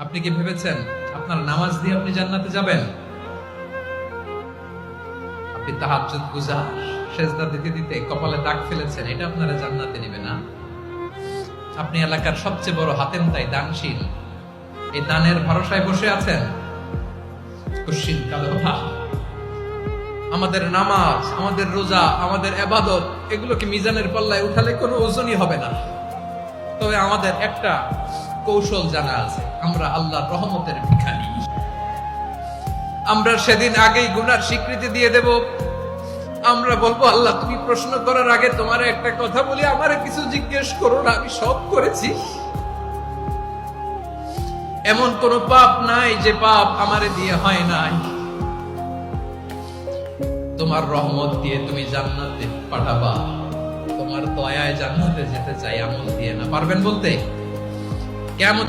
আপনি কি ভেবেছেন আপনার নামাজ দিয়ে আপনি জান্নাতে যাবেন? আপনি তাহাজ্জুদ গুজার, সেজদা দিতে দিতে কপালে দাগ ফেলেছেন, এটা আপনারা জান্নাতে নেবে না। আপনি এলাকার সবচেয়ে বড় হাতেমতাই, দানশীল, এই দানের ভরসায় বসে আছেন। কুশ্চিত কালো ভাব। আমাদের নামাজ, আমাদের রোজা, আমাদের ইবাদত, এগুলোকে মিজানের পাল্লায় উঠালে কোনো ওজনই হবে না। তবে আমাদের একটা কৌশল জানা আছে, আমরা আল্লাহর রহমতের ভিখারি। আমরা সেদিন আগেই গুনার স্বীকৃতি দিয়ে দেব। আমরা বলবো, আল্লাহ তুমি প্রশ্ন করার আগে তোমার একটা কথা বলি, আমারে কিছু জিজ্ঞেস করো না, আমি সব করেছি। এমন কোন পাপ নাই যে পাপ আমারে দিয়ে হয় নাই। তোমার রহমত দিয়ে তুমি জান্নাতে পাঠাবা, তোমার দয়ায় জান্নাতে যেতে চাই, আমল দিয়ে না। পারবেন বলতে? কেমন